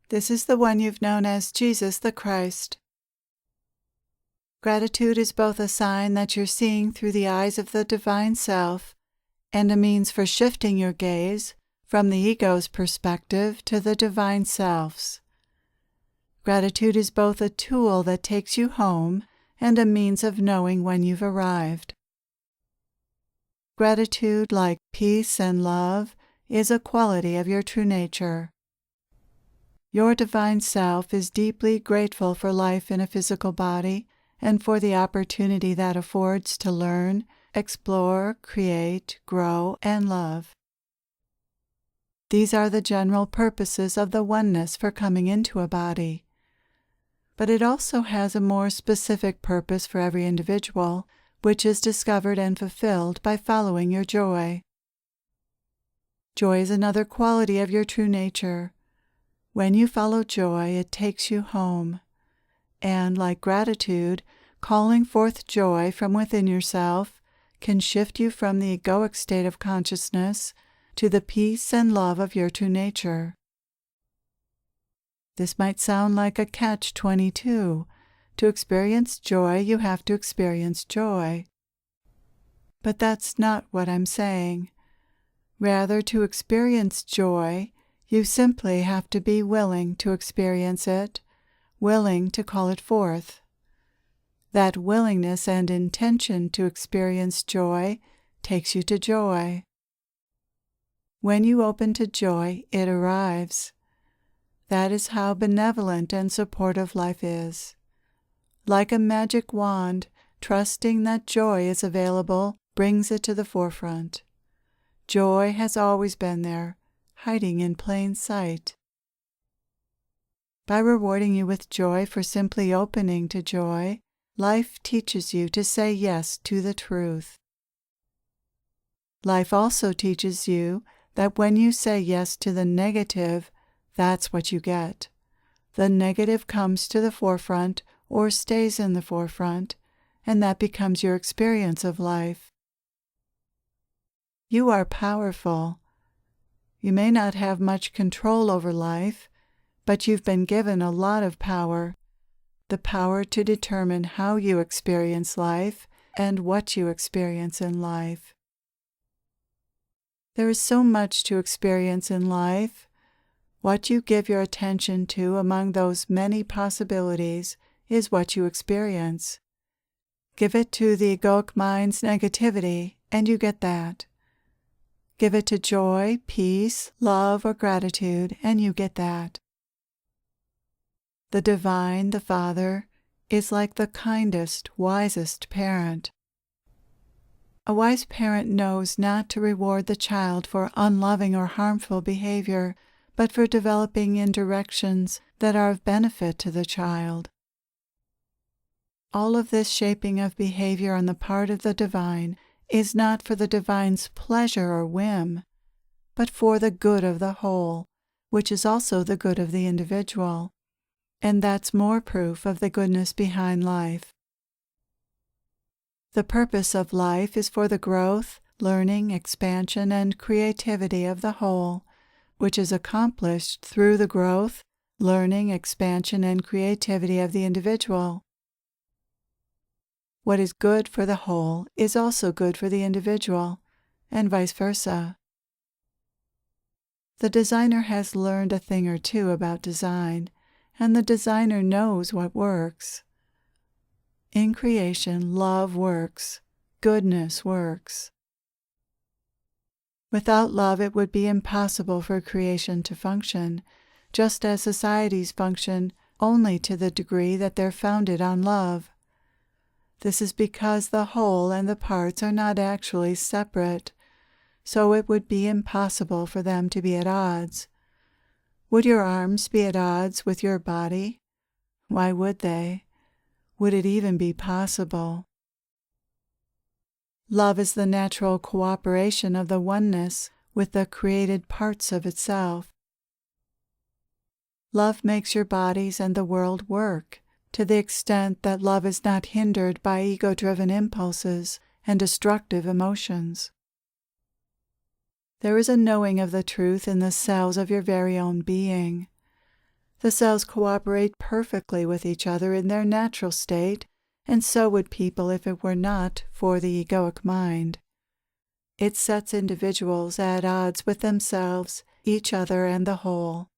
This is the one you've known as Jesus the Christ. Gratitude is both a sign that you're seeing through the eyes of the divine self and a means for shifting your gaze from the ego's perspective to the divine self's. Gratitude is both a tool that takes you home and a means of knowing when you've arrived. Gratitude, like peace and love, is a quality of your true nature. Your divine self is deeply grateful for life in a physical body and for the opportunity that affords to learn, explore, create, grow, and love. These are the general purposes of the oneness for coming into a body. But it also has a more specific purpose for every individual, which is discovered and fulfilled by following your joy. Joy is another quality of your true nature. When you follow joy, it takes you home. And, like gratitude, calling forth joy from within yourself can shift you from the egoic state of consciousness to the peace and love of your true nature. This might sound like a catch-22. To experience joy, you have to experience joy. But that's not what I'm saying. Rather, to experience joy, you simply have to be willing to experience it, willing to call it forth. That willingness and intention to experience joy takes you to joy. When you open to joy, it arrives. That is how benevolent and supportive life is. Like a magic wand, trusting that joy is available brings it to the forefront. Joy has always been there, hiding in plain sight. By rewarding you with joy for simply opening to joy, life teaches you to say yes to the truth. Life also teaches you that when you say yes to the negative, that's what you get. The negative comes to the forefront or stays in the forefront, and that becomes your experience of life. You are powerful. You may not have much control over life, but you've been given a lot of power. The power to determine how you experience life and what you experience in life. There is so much to experience in life. What you give your attention to among those many possibilities is what you experience. Give it to the egoic mind's negativity, and you get that. Give it to joy, peace, love, or gratitude, and you get that. The divine, the Father, is like the kindest, wisest parent. A wise parent knows not to reward the child for unloving or harmful behavior, but for developing in directions that are of benefit to the child. All of this shaping of behavior on the part of the divine is not for the divine's pleasure or whim, but for the good of the whole, which is also the good of the individual. And that's more proof of the goodness behind life. The purpose of life is for the growth, learning, expansion, and creativity of the whole, which is accomplished through the growth, learning, expansion, and creativity of the individual. What is good for the whole is also good for the individual, and vice versa. The designer has learned a thing or two about design, and the designer knows what works. In creation, love works, goodness works. Without love, it would be impossible for creation to function, just as societies function only to the degree that they're founded on love. This is because the whole and the parts are not actually separate, so it would be impossible for them to be at odds. Would your arms be at odds with your body? Why would they? Would it even be possible? Love is the natural cooperation of the oneness with the created parts of itself. Love makes your bodies and the world work, to the extent that love is not hindered by ego-driven impulses and destructive emotions. There is a knowing of the truth in the cells of your very own being. The cells cooperate perfectly with each other in their natural state, and so would people if it were not for the egoic mind. It sets individuals at odds with themselves, each other, and the whole.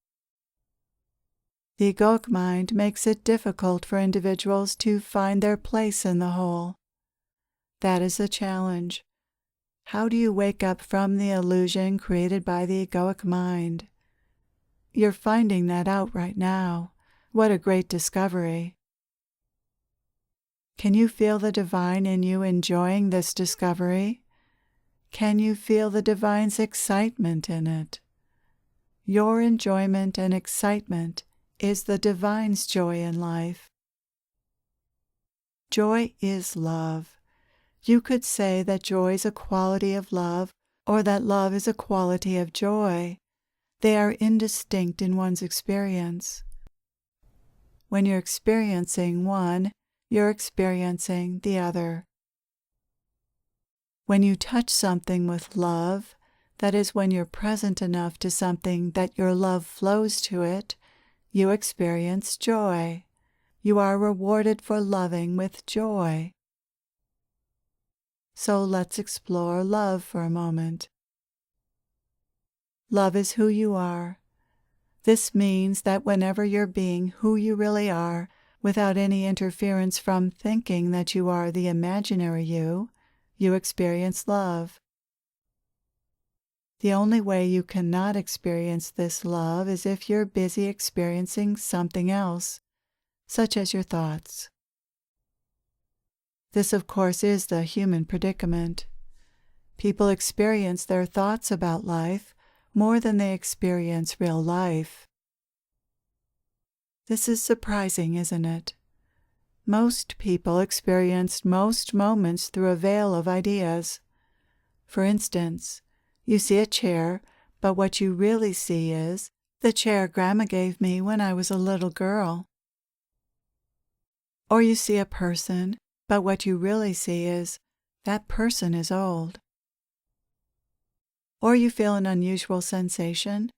The egoic mind makes it difficult for individuals to find their place in the whole. That is the challenge. How do you wake up from the illusion created by the egoic mind? You're finding that out right now. What a great discovery. Can you feel the divine in you enjoying this discovery? Can you feel the divine's excitement in it? Your enjoyment and excitement is the divine's joy in life. Joy is love. You could say that joy is a quality of love, or that love is a quality of joy. They are indistinct in one's experience. When you're experiencing one, you're experiencing the other. When you touch something with love, that is, when you're present enough to something that your love flows to it, you experience joy. You are rewarded for loving with joy. So let's explore love for a moment. Love is who you are. This means that whenever you're being who you really are, without any interference from thinking that you are the imaginary you, you experience love. The only way you cannot experience this love is if you're busy experiencing something else, such as your thoughts. This, of course, is the human predicament. People experience their thoughts about life more than they experience real life. This is surprising, isn't it? Most people experience most moments through a veil of ideas. For instance, you see a chair, but what you really see is the chair Grandma gave me when I was a little girl. Or you see a person, but what you really see is that person is old. Or you feel an unusual sensation,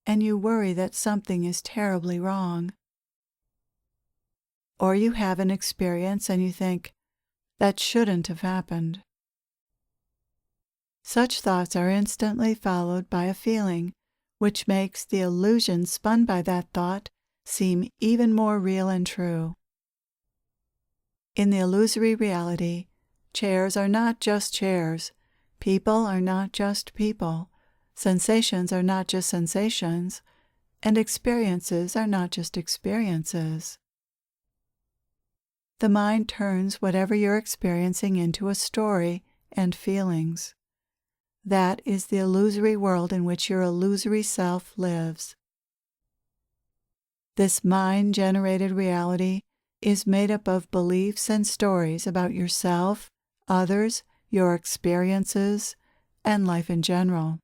and you worry that something is terribly wrong. Or you have an experience and you think, that shouldn't have happened. Such thoughts are instantly followed by a feeling, which makes the illusion spun by that thought seem even more real and true. In the illusory reality, chairs are not just chairs, people are not just people, sensations are not just sensations, and experiences are not just experiences. The mind turns whatever you're experiencing into a story and feelings. That is the illusory world in which your illusory self lives. This mind-generated reality is made up of beliefs and stories about yourself, others, your experiences, and life in general.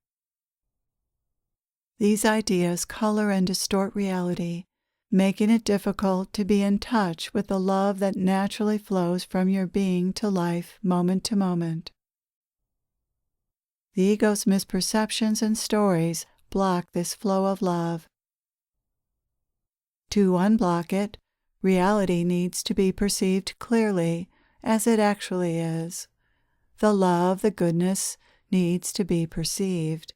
These ideas color and distort reality, making it difficult to be in touch with the love that naturally flows from your being to life moment to moment. The ego's misperceptions and stories block this flow of love. To unblock it, reality needs to be perceived clearly as it actually is. The love, the goodness, needs to be perceived.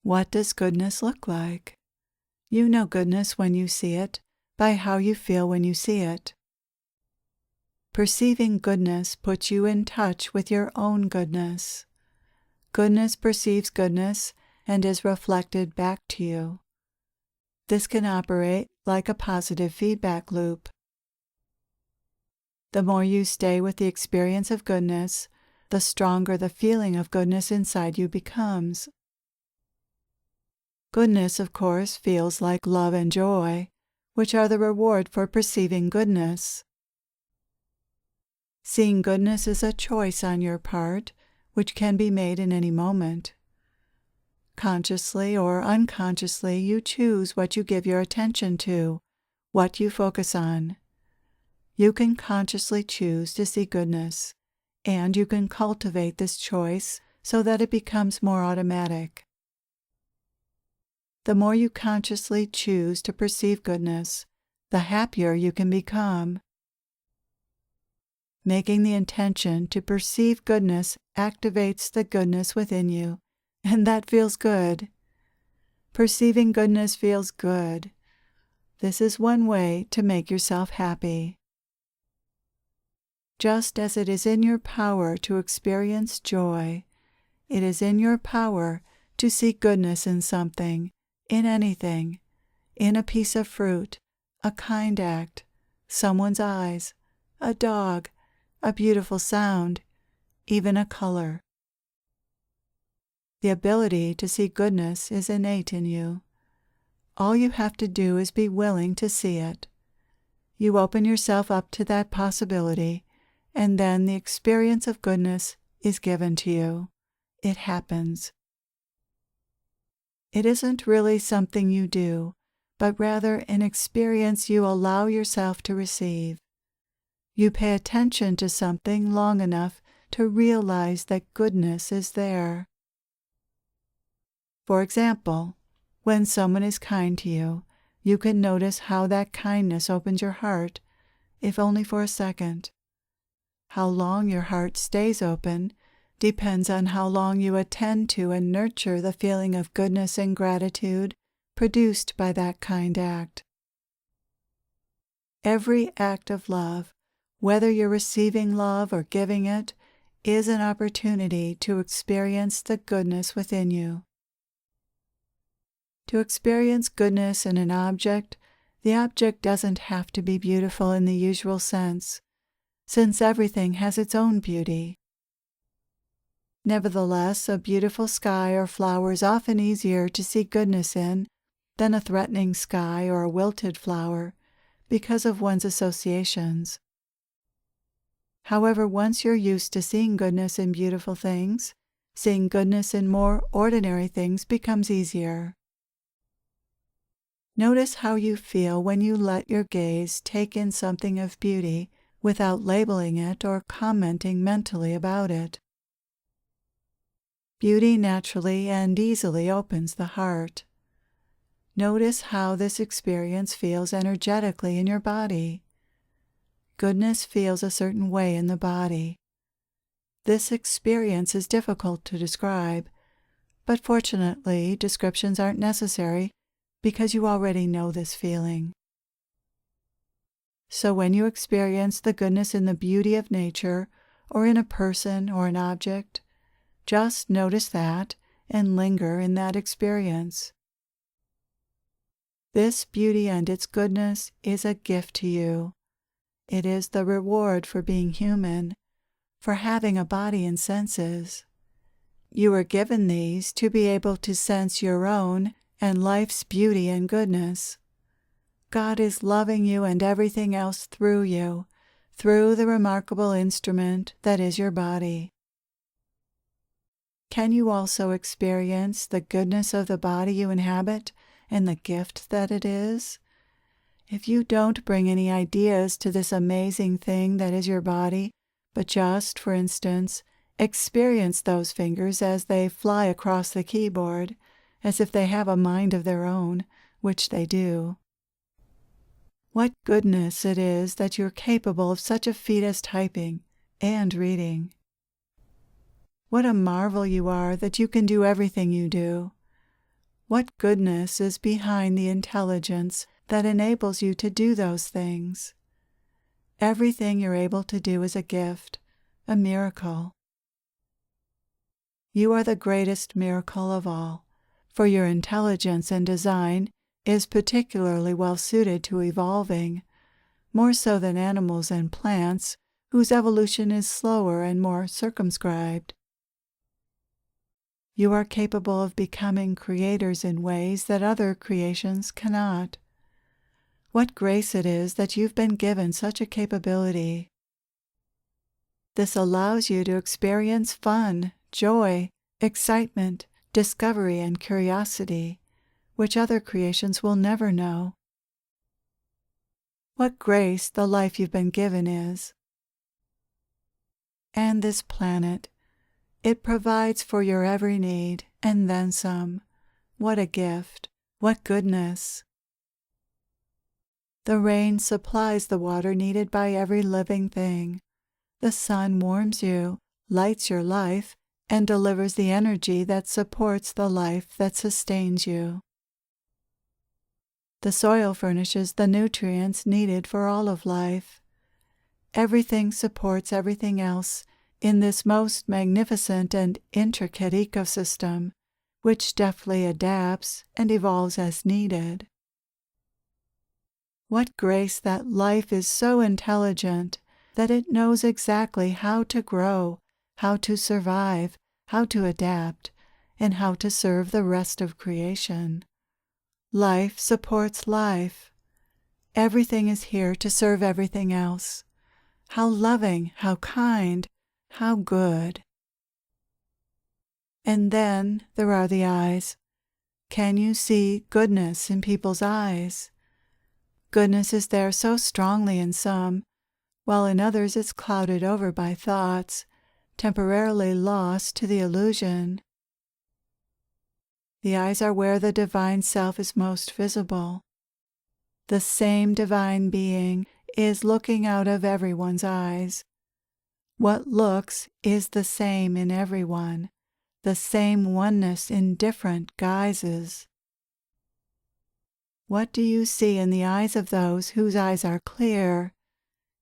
What does goodness look like? You know goodness when you see it, by how you feel when you see it. Perceiving goodness puts you in touch with your own goodness. Goodness perceives goodness and is reflected back to you. This can operate like a positive feedback loop. The more you stay with the experience of goodness, the stronger the feeling of goodness inside you becomes. Goodness, of course, feels like love and joy, which are the reward for perceiving goodness. Seeing goodness is a choice on your part, which can be made in any moment. Consciously or unconsciously, you choose what you give your attention to, what you focus on. You can consciously choose to see goodness, and you can cultivate this choice so that it becomes more automatic. the more you consciously choose to perceive goodness, the happier you can become. Making the intention to perceive goodness activates the goodness within you, and that feels good. Perceiving goodness feels good. This is one way to make yourself happy. Just as it is in your power to experience joy, it is in your power to see goodness in something, in anything, in a piece of fruit, a kind act, someone's eyes, a dog, a beautiful sound, even a color. The ability to see goodness is innate in you. All you have to do is be willing to see it. You open yourself up to that possibility, and then the experience of goodness is given to you. It happens. It isn't really something you do, but rather an experience you allow yourself to receive. You pay attention to something long enough to realize that goodness is there. For example, when someone is kind to you, you can notice how that kindness opens your heart, if only for a second. How long your heart stays open depends on how long you attend to and nurture the feeling of goodness and gratitude produced by that kind act. Every act of love, whether you're receiving love or giving it, is an opportunity to experience the goodness within you. To experience goodness in an object, the object doesn't have to be beautiful in the usual sense, since everything has its own beauty. Nevertheless, a beautiful sky or flower is often easier to see goodness in than a threatening sky or a wilted flower, because of one's associations. However, once you're used to seeing goodness in beautiful things, seeing goodness in more ordinary things becomes easier. Notice how you feel when you let your gaze take in something of beauty without labeling it or commenting mentally about it. Beauty naturally and easily opens the heart. Notice how this experience feels energetically in your body. Goodness feels a certain way in the body. This experience is difficult to describe, but fortunately, descriptions aren't necessary because you already know this feeling. So when you experience the goodness in the beauty of nature, or in a person or an object, just notice that and linger in that experience. This beauty and its goodness is a gift to you. It is the reward for being human, for having a body and senses. You were given these to be able to sense your own and life's beauty and goodness. God is loving you and everything else through you, through the remarkable instrument that is your body. Can you also experience the goodness of the body you inhabit and the gift that it is? If you don't bring any ideas to this amazing thing that is your body, but just, for instance, experience those fingers as they fly across the keyboard, as if they have a mind of their own, which they do. What goodness it is that you're capable of such a feat as typing and reading. What a marvel you are that you can do everything you do. What goodness is behind the intelligence that enables you to do those things? Everything you're able to do is a gift, a miracle. You are the greatest miracle of all, for your intelligence and design is particularly well suited to evolving, more so than animals and plants, whose evolution is slower and more circumscribed. You are capable of becoming creators in ways that other creations cannot. What grace it is that you've been given such a capability. This allows you to experience fun, joy, excitement, discovery, and curiosity, which other creations will never know. What grace the life you've been given is. And this planet, it provides for your every need, and then some. What a gift. What goodness! The rain supplies the water needed by every living thing. The sun warms you, lights your life, and delivers the energy that supports the life that sustains you. The soil furnishes the nutrients needed for all of life. Everything supports everything else in this most magnificent and intricate ecosystem, which deftly adapts and evolves as needed. What grace that life is so intelligent that it knows exactly how to grow, how to survive, how to adapt, and how to serve the rest of creation. Life supports life. Everything is here to serve everything else. How loving, how kind, how good. And then there are the eyes. Can you see goodness in people's eyes? Goodness is there so strongly in some, while in others it's clouded over by thoughts, temporarily lost to the illusion. The eyes are where the divine self is most visible. The same divine being is looking out of everyone's eyes. What looks is the same in everyone, the same oneness in different guises. What do you see in the eyes of those whose eyes are clear?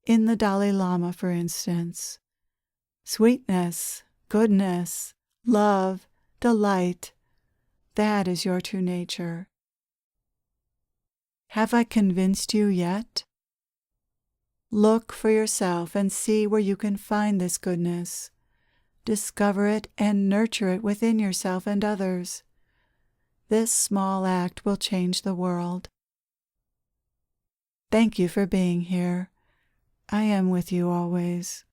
In the Dalai Lama, for instance. Sweetness, goodness, love, delight. That is your true nature. Have I convinced you yet? Look for yourself and see where you can find this goodness. Discover it and nurture it within yourself and others. This small act will change the world. Thank you for being here. I am with you always.